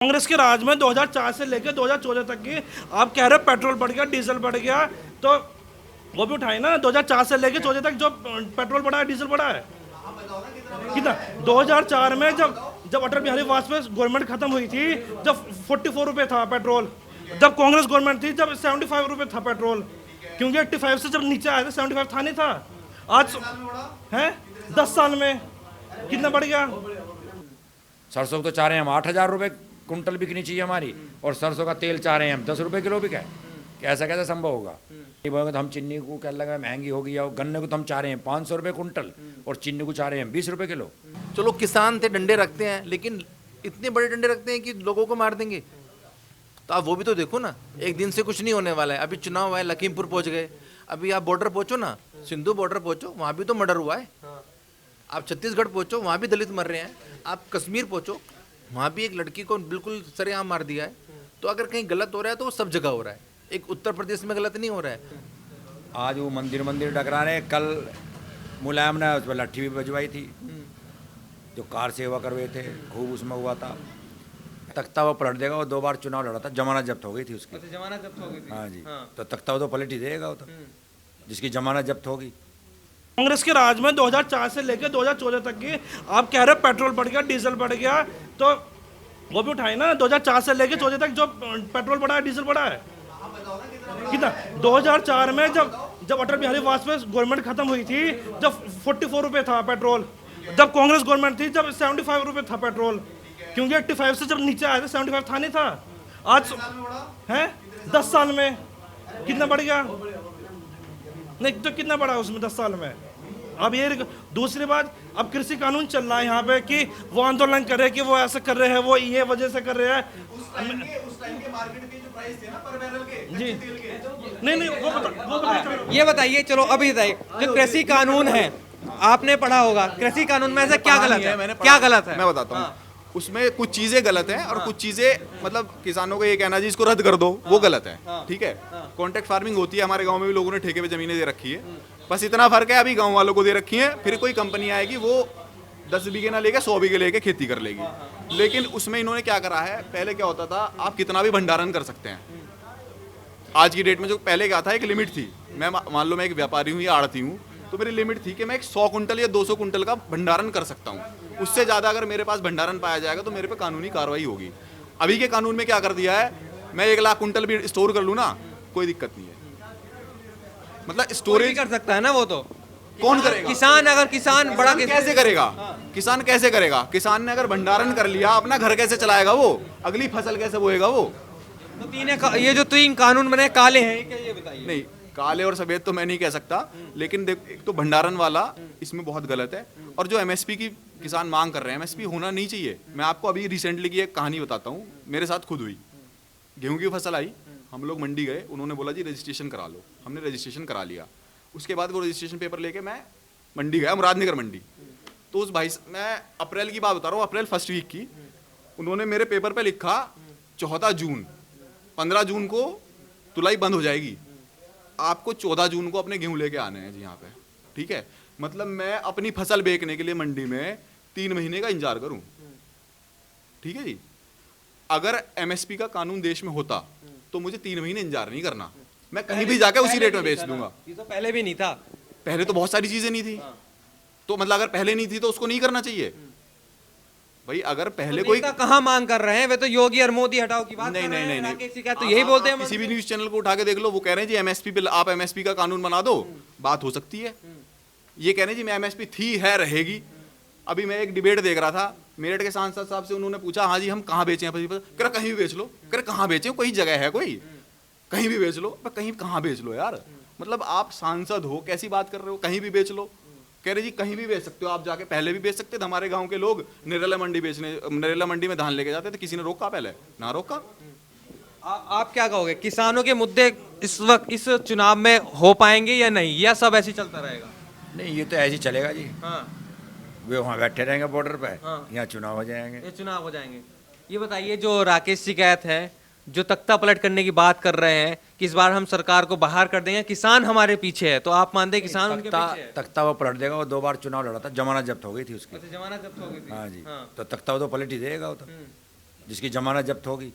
कांग्रेस के राज में 2004 से लेकर 2014 तक की आप कह रहे हो पेट्रोल बढ़ गया, डीजल बढ़ गया, तो वो भी उठाए ना। 2004 से लेकर 2014 तक जो पेट्रोल बढ़ा है, डीजल बढ़ा है कितना। 2004 में जब अटल बिहारी वाजपेयी गवर्नमेंट खत्म हुई थी, जब 44 रुपए था पेट्रोल, जब कांग्रेस गवर्नमेंट थी जब 75 रुपए था पेट्रोल, क्योंकि 85 से जब नीचे आया था 75 था नहीं था। आज है 10 साल में कितना बढ़ गया। सरसों तो चाह रहे हैं हम 8,000 रुपये कुंटल बिकनी चाहिए हमारी, और सरसों का तेल चाह रहे हैं हम 10 रुपये किलो बिका है। कैसा कैसे संभव होगा। तो हम चीनी को क्या लगा महंगी होगी, और गन्ने को तो हम चाह रहे हैं 500 रुपये कुंटल, और चीनी को चाह रहे हैं 20 रुपये किलो। चलो किसान थे, डंडे रखते हैं, लेकिन इतने बड़े डंडे रखते हैं कि लोगों को मार देंगे। तो आप वो भी तो देखो ना, एक दिन से कुछ नहीं होने वाला है। अभी चुनाव है, लखीमपुर पहुंच गए, अभी आप बॉर्डर पहुंचो ना, सिंधु बॉर्डर पहुंचो, वहां भी तो मर्डर हुआ है। आप छत्तीसगढ़ पहुंचो, वहां भी दलित मर रहे हैं। आप कश्मीर पहुंचो, वहां भी एक लड़की को बिल्कुल सरेआम मार दिया है। तो अगर कहीं गलत हो रहा है तो वो सब जगह हो रहा है, एक उत्तर प्रदेश में गलत नहीं हो रहा है। आज वो मंदिर टकरा रहे, कल मुलायम ने उस पर लाठी भी बजवाई थी, जो कार सेवा करवे थे, खूब उसमें हुआ था। तख्ता वो पलट देगा, वो 2 बार चुनाव लड़ा था, जमानत जब्त हो गई थी उसकी। जमानत जब्त हो गई थी। हाँ जी, तो तख्ता वो तो पलट ही देगा, वो तो जिसकी जमानत जब्त होगी। कांग्रेस के राज में 2004 से लेकर 2014 तक की आप कह रहे हो पेट्रोल बढ़ गया, डीजल बढ़ गया, तो वो भी उठाए ना। 2004 से लेकर 2014 तक जो पेट्रोल बढ़ा है, डीजल बढ़ा है कितना। 2004 में जब अटल बिहारी वाजपेयी गवर्नमेंट खत्म हुई थी, जब 44 रुपए था पेट्रोल, जब कांग्रेस गवर्नमेंट थी जब 75 रुपए था पेट्रोल, क्योंकि 85 से जब नीचे आया था 75 था नहीं था। आज है 10 साल में कितना बढ़ गया। नहीं तो कितना बढ़ा उसमें 10 साल में। अब ये दूसरी बात, अब कृषि कानून चल रहा है यहाँ पे कि वो आंदोलन कर रहे हैं कि वो ऐसा कर रहे हैं, वो ये वजह से कर रहे हैं। जी नहीं वो बता ये बताइए, चलो अभी बताइए, जो कृषि कानून है आपने पढ़ा होगा, कृषि कानून में ऐसा क्या गलत है, क्या गलत है? मैं बताता हूँ। उसमें कुछ चीजें गलत हैं और कुछ चीजें मतलब किसानों को ये कहना जी इसको रद्द कर दो, वो गलत है। ठीक है, कॉन्ट्रैक्ट फार्मिंग होती है, हमारे गांव में भी लोगों ने ठेके पे जमीनें दे रखी है, बस इतना फर्क है अभी गांव वालों को दे रखी है, फिर कोई कंपनी आएगी वो 10 बीघे ना लेके 100 बीघे लेके खेती कर लेगी। लेकिन उसमें इन्होंने क्या करा है, पहले क्या होता था, आप कितना भी भंडारण कर सकते हैं। आज की डेट में जो पहले क्या था, एक लिमिट थी। मैं मान लो मैं एक व्यापारी हूँ या आड़ती हूँ, तो मेरी लिमिट थी कि मैं एक 100 कुंटल या 200 कुंटल का भंडारण कर सकता हूँ। उससे ज़्यादा अगर मेरे पास भंडारण पाया जाएगा तो मेरे पे कानूनी कार्रवाई होगी। अभी के कानून में क्या कर दिया है, मैं 1 लाख कुंटल भी स्टोर कर लूँ ना, कोई दिक्कत नहीं है। मतलब स्टोरेज कर सकता है ना, वो तो कौन करेगा? किसान, अगर किसान बड़ा कैसे करेगा? किसान कैसे करेगा? किसान ने अगर भंडारण कर लिया, अपना घर कैसे चलाएगा वो? अगली फसल कैसे बोएगा वो? तो ये जो 3 कानून बने काले हैं, क्या ये बताइए? नहीं, काले और सफेद तो मैं नहीं कह सकता, लेकिन देख, एक तो भंडारण वाला इसमें बहुत गलत है। और जो एमएसपी की किसान मांग कर रहे हैं, एमएसपी होना नहीं चाहिए। मैं आपको अभी रिसेंटली की एक कहानी बताता हूँ, मेरे साथ खुद हुई। गेहूं की फसल आई, हम लोग मंडी गए, उन्होंने बोला जी रजिस्ट्रेशन करा लो। हमने रजिस्ट्रेशन करा लिया। उसके बाद वो रजिस्ट्रेशन पेपर लेके मैं मंडी गया, मुरादनगर मंडी। तो उस भाई, मैं अप्रैल की बात बता रहा हूँ, अप्रैल फर्स्ट वीक की, उन्होंने मेरे पेपर पे लिखा 14 जून, 15 जून को तुलाई बंद हो जाएगी, आपको 14 जून को अपने गेहूं लेके आने हैं जी यहाँ पे। ठीक है, मतलब मैं अपनी फसल बेचने के लिए मंडी में 3 महीने का इंतजार करूं। ठीक है जी, अगर एमएसपी का कानून देश में होता तो मुझे 3 महीने इंतजार नहीं करना, मैं कहीं भी जाकर उसी रेट में बेच दूंगा। ये तो पहले भी नहीं था। पहले तो बहुत सारी चीजें नहीं थी, तो मतलब अगर पहले नहीं थी तो उसको नहीं करना चाहिए भाई। अगर पहले कोई कहाँ मांग कर रहे हैं, वे तो योगी और मोदी हटाओ की बात नहीं कर रहे हैं। नहीं राकेश जी क्या तो यही बोलते हैं। किसी भी न्यूज चैनल को उठा के देख लो, वो कह रहे हैं जी एमएसपी पे आप एमएसपी का कानून बना दो, बात हो सकती है। ये कह रहे हैं जी मैं एमएसपी थी, है, रहेगी। अभी मैं एक डिबेट देख रहा था, मेरठ के सांसद साहब से उन्होंने पूछा, हाँ जी हम कहाँ बेचे हैं? कह रहा कहीं भी बेच लो। कह रहा कहाँ बेचे? कोई जगह है कोई? कहीं भी बेच लो। कहीं कहाँ बेच लो यार, मतलब आप सांसद हो, कैसी बात कर रहे हो? कहीं भी बेच लो। कह रहे जी कहीं भी बेच सकते हो आप, जाके पहले भी बेच सकते थे। हमारे गांव के लोग नरेला मंडी बेचने, नरेला मंडी में धान लेके जाते थे, किसी ने रोका? पहले ना रोका। आप क्या कहोगे, किसानों के मुद्दे इस वक्त इस चुनाव में हो पाएंगे या नहीं, या सब ऐसे चलता रहेगा? नहीं, ये तो ऐसे ही चलेगा जी। हाँ, वे वहाँ बैठे रहेंगे बॉर्डर पे, हाँ। यहाँ चुनाव हो जाएंगे। ये चुनाव हो जाएंगे। ये बताइए, जो राकेश शिकायत है, जो तख्ता पलट करने की बात कर रहे हैं कि इस बार हम सरकार को बाहर कर देंगे, किसान हमारे पीछे है, तो आप मानते हैं किसान उनके पीछे है? तख्ता वो पलट देगा, वो 2 बार चुनाव लड़ा था, जमानत जब्त हो गई थी उसकी। अच्छा, जमानत जब्त हो गई थी। हाँ जी, हाँ। तो तख्ता वो तो पलट ही देगा, वो तो जिसकी जमानत जब्त होगी,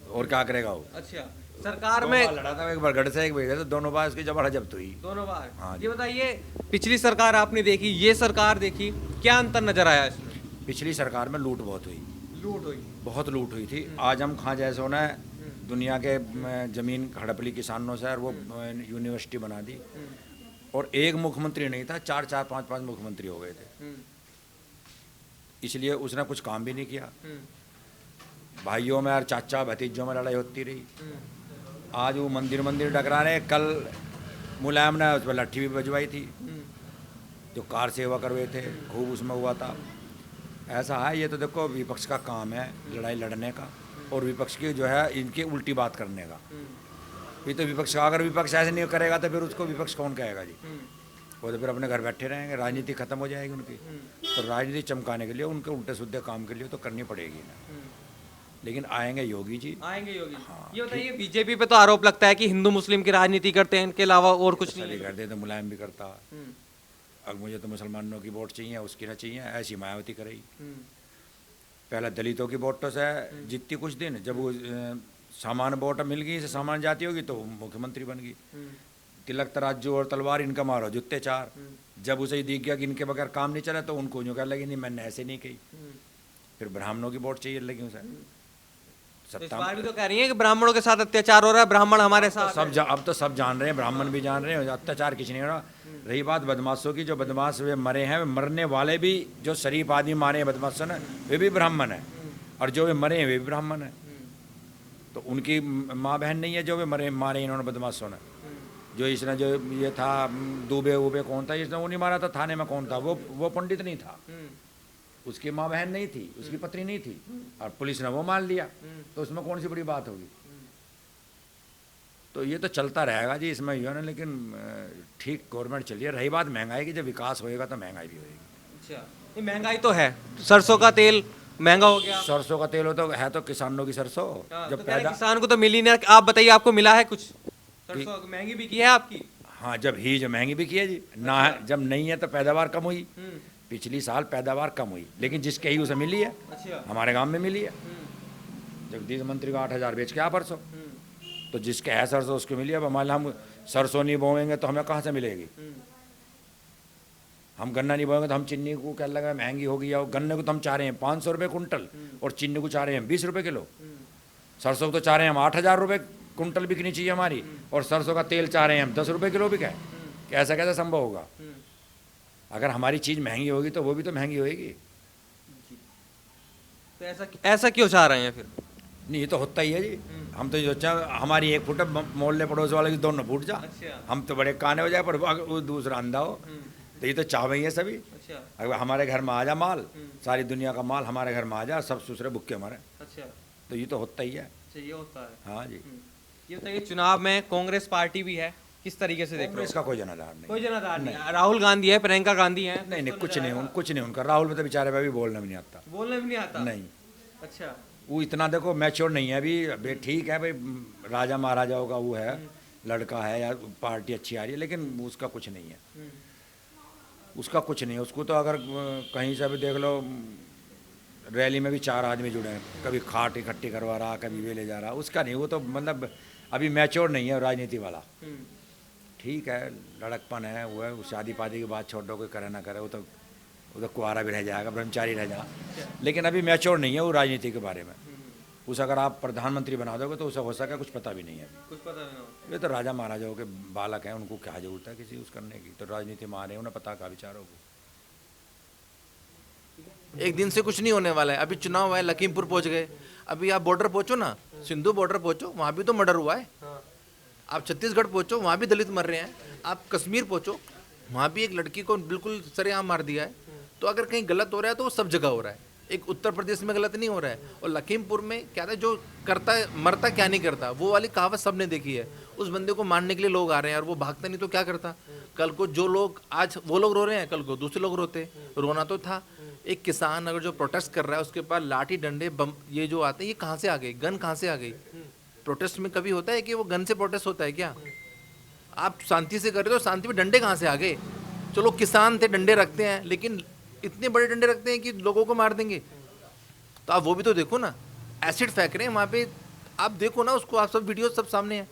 और क्या करेगा वो? अच्छा, सरकार दो में बार लड़ा था, एक बार गढ़ से एक बार, तो दोनों बार उसकी जमानत जब्त हुई। दोनों बार। हाँ जी। ये बताइए, पिछली सरकार आपने देखी, ये सरकार देखी, क्या अंतर नजर आया इसमें? पिछली सरकार में लूट बहुत हुई, लूट हुई। बहुत लूट हुई थी। आज हम कहाँ जैसे होना है, दुनिया के ज़मीन हड़प ली किसानों से और वो यूनिवर्सिटी बना दी, और एक मुख्यमंत्री नहीं था, चार चार पांच पांच मुख्यमंत्री हो गए थे। इसलिए उसने कुछ काम भी नहीं किया। भाइयों में और चाचा भतीजों में लड़ाई होती रही। आज वो मंदिर मंदिर टकरा रहे। कल मुलायम ने उस पर लाठी भी बजवाई थी, जो कार सेवा करवे थे, खूब उसमें हुआ था। ऐसा है, ये तो देखो विपक्ष का काम है लड़ाई लड़ने का, और विपक्ष की जो है इनकी उल्टी बात करने का। ये तो विपक्ष का, अगर विपक्ष ऐसे नहीं करेगा तो फिर उसको विपक्ष कौन कहेगा जी? वो तो फिर अपने घर बैठे रहेंगे, राजनीति खत्म हो जाएगी उनकी। तो राजनीति चमकाने के लिए उनके उल्टे सुद्दे काम के लिए तो करनी पड़ेगी ना। लेकिन आएंगे योगी जी। आएंगे योगी। ये बताइए, बीजेपी पे तो आरोप लगता है कि हिंदू मुस्लिम की राजनीति करते हैं, इनके अलावा और कुछ नहीं सभी है। करते तो मुलायम भी करता। अब मुझे तो मुसलमानों की वोट चाहिए, उसकी ना चाहिए, ऐसी मायावती करेगी। पहले दलितों की वोटों से जीतती कुछ दिन, जब वो सामान्य वोट मिल गई, सामान्य जाती होगी तो मुख्यमंत्री बन गई। तिलक तराजू और तलवार इनका मारो जुत्ते चार। जब उसे दिख गया कि इनके बगैर काम नहीं चला तो उनको यूँ कह लगी नहीं मैंने ऐसे नहीं कही। फिर ब्राह्मणों की वोट चाहिए लगी उसे। तो इस बार भी तो कह रही है कि ब्राह्मणों के साथ अत्याचार हो रहा है, ब्राह्मण हमारे साथ सब अब तो सब जान रहे हैं, ब्राह्मण भी जान रहे हैं अत्याचार किसी नहीं हो रहा। रही बात बदमाशों की, जो बदमाश वे मरे हैं, वे मरने वाले भी जो शरीफ आदमी मारे हैं बदमाशों ने, वे भी ब्राह्मण है, और जो वे मरे हैं वे भी ब्राह्मण है। तो उनकी माँ बहन नहीं है जो वे मारे इन्होंने बदमाशों ने। जो इसने जो ये था दुबे उबे कौन था, इसने वो नहीं मारा था, थाने में कौन था, वो पंडित नहीं था, उसकी माँ बहन नहीं थी, उसकी पत्नी नहीं थी, और पुलिस ने वो मान लिया। तो उसमें कौन सी बड़ी बात होगी? तो ये तो चलता रहेगा जी इसमें ये ना। लेकिन ठीक गवर्नमेंट चलिए। रही बात महंगाई की, जब विकास होएगा तो महंगाई भी होएगी। अच्छा, ये महंगाई तो है, सरसों का तेल महंगा हो गया। सरसों का तेल हो तो है तो किसानों की सरसों हाँ, जब तो कह रहे पैदा, किसान को तो मिली नहीं। आप बताइए, आपको मिला है कुछ? सरसों महंगी भी की है आपकी? हाँ जब ही जो महंगी भी की है जी ना है, जब नहीं है तो पैदावार कम हुई। पिछली साल पैदावार कम हुई, लेकिन जिसके ही उसे मिली है। अच्छा। हमारे गांव में मिली है। जगदीश मंत्री का 8,000 बेच के आ परसों, तो जिसके है सरसों उसको मिली। अब मान लो हम सरसों नहीं बोएंगे तो हमें कहाँ से मिलेगी? हम गन्ना नहीं बोएंगे तो हम चीनी को क्या लगा महंगी होगी। या गन्ने को तो हम चाह रहे हैं 500 रुपये कुंटल, और चीनी को चाह रहे हैं 20 रुपये किलो। सरसों को तो चाह रहे हैं हम 8,000 रुपये कुंटल बिकनी चाहिए हमारी, और सरसों का तेल चाह रहे हैं हम 10 रुपये किलो बिकाए। कैसा कैसा संभव होगा? अगर हमारी चीज़ महंगी होगी तो वो भी तो महंगी होगी। तो ऐसा क्यों चाह रहे हैं फिर? नहीं ये तो होता ही है जी। हम तो सोचा हमारी 1 फुट मोहल्ले पड़ोस वाले की दोनों फूट जा। अच्छा। हम तो बड़े काने हो जाए, पर वो दूसरा अंधा हो। तो ये तो चाह ही है सभी। अच्छा। अगर हमारे घर में आ जा माल, सारी दुनिया का माल हमारे घर में आ जा, सब दूसरे भुक्के हमारे। अच्छा, तो ये तो होता ही है। अच्छा, ये होता है। हाँ जी। ये बताइए, चुनाव में कांग्रेस पार्टी भी है, किस तरीके से देख रहे हो? कांग्रेस का कोई जनाधार नहीं। कोई जनाधार नहीं है। राहुल गांधी है, प्रियंका गांधी है। नहीं नहीं कुछ नहीं, कुछ नहीं उनका। राहुल में तो बेचारे पे भी बोलना भी नहीं आता। बोलना भी नहीं आता। नहीं, अच्छा। वो इतना देखो मैच्योर नहीं है अभी। ठीक है भाई, राजा महाराजाओं का वो है, लड़का है या पार्टी अच्छी आ रही है, लेकिन उसका कुछ नहीं है। उसका कुछ नहीं है। उसको तो अगर कहीं से भी देख लो, रैली में भी 4 आदमी जुड़े हैं, कभी खाट इकट्ठी करवा रहा, कभी वे ले जा रहा, उसका नहीं। वो तो मतलब अभी मैच्योर नहीं है राजनीति वाला। ठीक है, लड़कपन है, वो है, शादी पादी की बात छोड़ दो, कोई करे ना करे, वो तो कुआरा भी रह जाएगा, ब्रह्मचारी रह जाएगा, लेकिन अभी मैच्योर नहीं है वो राजनीति के बारे में। उसे अगर आप प्रधानमंत्री बना दोगे तो उसे हो सका कुछ पता भी नहीं है। कुछ पता नहीं। ये तो राजा महाराजाओं के बालक हैं, उनको क्या जरूरत है किसी यूज़ करने की? तो राजनीति में आ रहे हैं, उन्हें पता का विचारों को। एक दिन से कुछ नहीं होने वाला है। अभी चुनाव हुआ है, लखीमपुर पहुंच गए। अभी आप बॉर्डर पहुंचो ना, सिंधु बॉर्डर पहुंचो, वहां भी तो मर्डर हुआ है। आप छत्तीसगढ़ पहुंचो, वहां भी दलित मर रहे हैं। आप कश्मीर पहुंचो, वहां भी एक लड़की को बिल्कुल सरेआम मार दिया है। तो अगर कहीं गलत हो रहा है तो वो सब जगह हो रहा है। एक उत्तर प्रदेश में गलत नहीं हो रहा है। और लखीमपुर में क्या था, जो करता है मरता क्या नहीं करता, वो वाली कहावत सबने देखी है। उस बंदे को मारने के लिए लोग आ रहे हैं और वो भागता नहीं तो क्या करता? कल को जो लोग आज वो लोग रो रहे हैं, कल को दूसरे लोग रोते। रोना तो था। एक किसान अगर जो प्रोटेस्ट कर रहा है, उसके पास लाठी डंडे बम ये जो आते हैं, ये कहाँ से आ गए? गन कहाँ से आ गई? प्रोटेस्ट में कभी होता है कि वो गन से प्रोटेस्ट होता है क्या? आप शांति से कर रहे हो, शांति में डंडे कहाँ से आ गए? चलो किसान थे, डंडे रखते हैं, लेकिन इतने बड़े डंडे रखते हैं कि लोगों को मार देंगे। तो आप वो भी तो देखो ना, एसिड फेंक रहे हैं वहाँ पे, आप देखो ना उसको, आप सब वीडियो सब सामने है।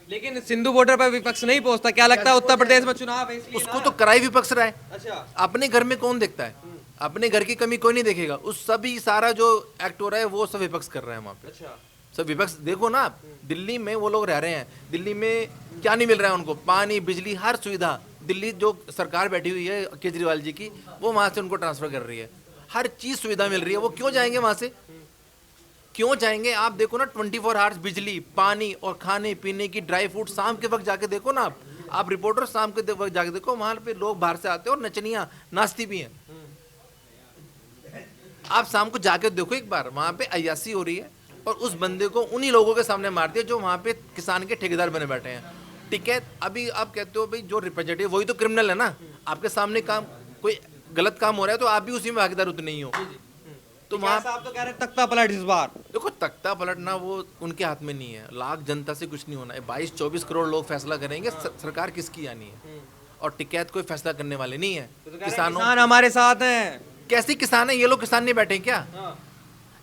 लेकिन सिंधु बॉर्डर पर विपक्ष नहीं पहुंचता, क्या लगता है उत्तर प्रदेश में चुनाव है इसलिए उसको ना? तो कराई विपक्ष रहा है। अच्छा, अपने घर में कौन देखता है? अपने घर की कमी कोई नहीं देखेगा। उस सभी सारा जो एक्ट हो रहा है वो सब विपक्ष कर रहा है वहाँ पे। अच्छा, सब विपक्ष देखो ना आप, दिल्ली में वो लोग रह रहे हैं, दिल्ली में क्या नहीं मिल रहा है उनको? पानी, बिजली, हर सुविधा। दिल्ली जो सरकार बैठी हुई है केजरीवाल जी की, वो वहाँ से उनको ट्रांसफर कर रही है, हर चीज़ सुविधा मिल रही है। वो क्यों जाएंगे वहाँ से? क्यों जाएंगे? आप देखो ना 24 आवर्स बिजली, पानी और खाने पीने की, ड्राई फ्रूट। शाम के वक्त जाके देखो ना आप रिपोर्टर, शाम के वक्त जाके देखो, वहाँ पे लोग बाहर से आते हैं और नचनियाँ नाचती भी हैं। आप शाम को जाके देखो एक बार, वहाँ पे अय्यासी हो रही है और उस बंदे को उन्हीं लोगों के सामने मार दिया जो वहाँ पे किसान के ठेकेदार बने बैठे हैं। ठीक है, अभी आप कहते हो भाई जो रिप्रेजेंटेटिव वही तो क्रिमिनल है ना, आपके सामने काम कोई गलत काम हो रहा है तो आप भी उसी में भागीदार उतने ही हो। तो वहाँ आप तो कह रहे हैं तख्ता पलट इस बार। देखो, तख्ता पलटना वो उनके हाथ में नहीं है, लाख जनता से कुछ नहीं होना है। 22-24 करोड़ लोग फैसला करेंगे, सरकार किसकी आनी है। और टिकैत कोई फैसला करने वाले नहीं है। किसानों, किसान हमारे साथ हैं। कैसे किसान है? ये लोग किसान नहीं बैठे हैं क्या?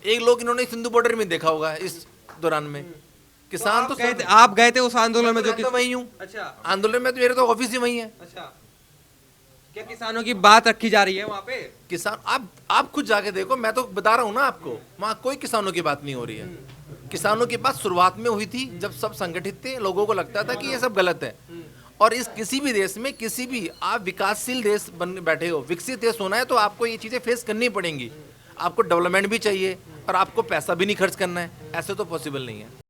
एक लोग इन्होंने सिंधु बॉर्डर में देखा होगा इस दौरान में। किसान तो आप गए थे उस आंदोलन में जो तो वही हूँ। अच्छा, आंदोलन में तो मेरे तो ऑफिस ही वही है। अच्छा, क्या किसानों की बात रखी जा रही है वहाँ पे? किसान, आप खुद जाके देखो, मैं तो बता रहा हूँ ना आपको, वहाँ कोई किसानों की बात नहीं हो रही है। किसानों की बात शुरुआत में हुई थी जब सब संगठित थे, लोगों को लगता था कि ये सब गलत है। और इस किसी भी देश में, किसी भी आप विकासशील देश बन बैठे हो, विकसित देश होना है तो आपको ये चीज़ें फेस करनी पड़ेंगी। आपको डेवलपमेंट भी चाहिए और आपको पैसा भी नहीं खर्च करना है, ऐसे तो पॉसिबल नहीं है।